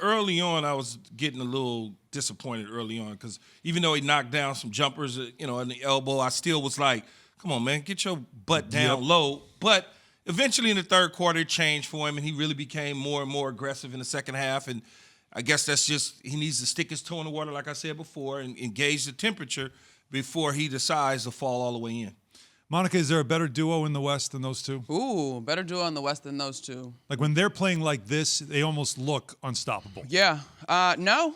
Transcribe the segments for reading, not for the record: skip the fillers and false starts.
early on, I was getting a little disappointed early on because even though he knocked down some jumpers, in the elbow, I still was like, come on, man, get your butt down low. But eventually in the third quarter, it changed for him, and he really became more and more aggressive in the second half. And I guess that's just he needs to stick his toe in the water, like I said before, and engage the temperature before he decides to fall all the way in. Monica, is there a better duo in the West than those two? Ooh, better duo in the West than those two. Like when they're playing like this, they almost look unstoppable. Yeah. No.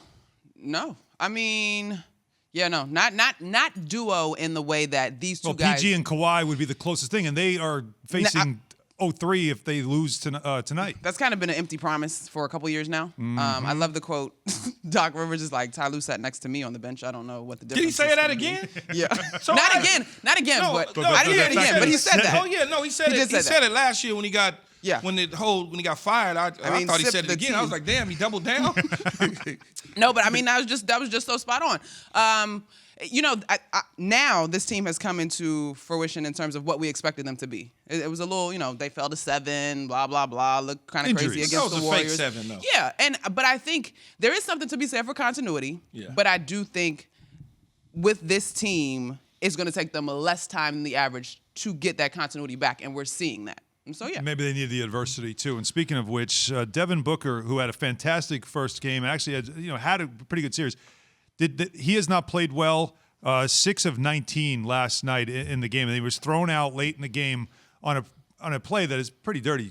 I mean, yeah, no. Not duo in the way that these two guys. PG and Kawhi would be the closest thing, and they are facing 0-3 if they lose tonight. That's kind of been an empty promise for a couple years now. Mm-hmm. I love the quote. Doc Rivers is like, Ty Lue sat next to me on the bench. I don't know what the difference is. Did he say that again? Yeah. So not again. But I didn't hear it again. But he said that. Oh yeah, no, he said it. He said it last year when he got when he got fired. I thought he said it again. I was like, damn, he doubled down. No, but I mean that was just so spot on. Now this team has come into fruition in terms of what we expected them to be. It was a little, they fell to 7, blah blah blah, looked kind of crazy against the Warriors. Fake 7, though. Yeah, but I think there is something to be said for continuity. Yeah. But I do think with this team, it's going to take them less time than the average to get that continuity back, and we're seeing that. And so, yeah. Maybe they need the adversity, too. And speaking of which, Devin Booker, who had a fantastic first game, actually had a pretty good series, he has not played well. 6 of 19 last night in the game, and he was thrown out late in the game on a play that is pretty dirty.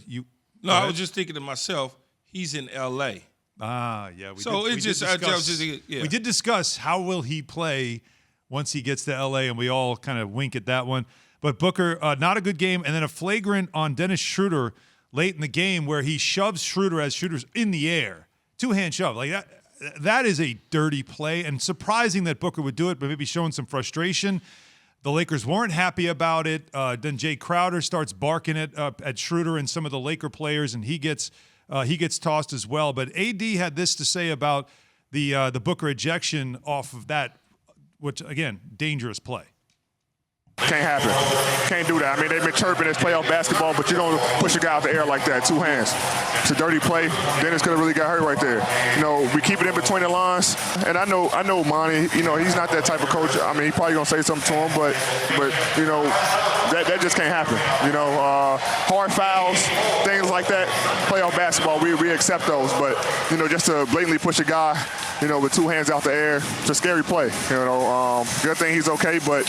I was just thinking to myself, he's in L.A. Yeah. We did discuss how will he play once he gets to L.A., and we all kind of wink at that one. But Booker, not a good game, and then a flagrant on Dennis Schroder late in the game where he shoves Schroder as Schroder's in the air. 2-hand shove. Like that. That is a dirty play, and surprising that Booker would do it, but maybe showing some frustration. The Lakers weren't happy about it. Then Jay Crowder starts barking at Schroder and some of the Laker players, and he gets tossed as well. But AD had this to say about the Booker ejection off of that, which, again, dangerous play. Can't happen. Can't do that. I mean, they've been chirping it's playoff basketball, but you don't push a guy out the air like that, 2 hands. It's a dirty play. Dennis could have really got hurt right there. We keep it in between the lines. And I know Monty, he's not that type of coach. I mean, he probably going to say something to him, but that just can't happen. Hard fouls, things like that, playoff basketball, we accept those. But, just to blatantly push a guy, with 2 hands out the air, it's a scary play. Good thing he's okay, but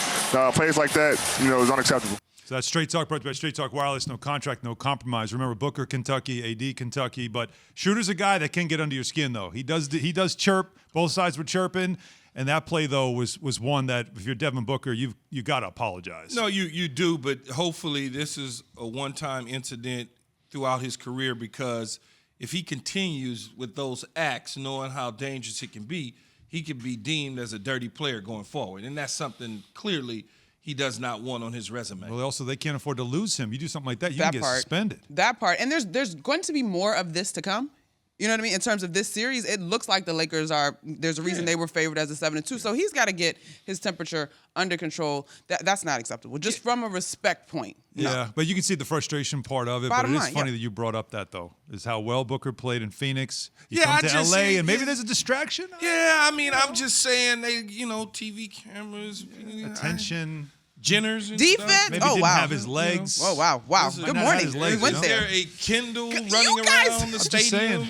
plays like that, is unacceptable. So that's Straight Talk, brought by Straight Talk Wireless. No contract, no compromise. Remember, Booker, Kentucky, AD, Kentucky. But Schroeder's a guy that can get under your skin, though. He does chirp. Both sides were chirping. And that play, though, was one that, if you're Devin Booker, you got to apologize. No, you do, but hopefully this is a one-time incident throughout his career, because if he continues with those acts, knowing how dangerous it can be, he could be deemed as a dirty player going forward. And that's something clearly he does not want on his resume. Well, also, they can't afford to lose him. You do something like that, you can get suspended. That part. And there's going to be more of this to come. You know what I mean? In terms of this series, it looks like the Lakers there's a reason they were favored as a 7-2. So he's got to get his temperature under control. That's not acceptable, just from a respect point. No. Yeah, but you can see the frustration part of it. But it is funny that you brought up that, though, is how well Booker played in Phoenix. You come to L.A., and maybe there's a distraction. Yeah, I mean, I'm just saying TV cameras. Attention. Jenners and defense. Stuff. Maybe didn't have his legs. Oh wow! Good morning. Legs, we went Is there. there a Kindle running around the stadium?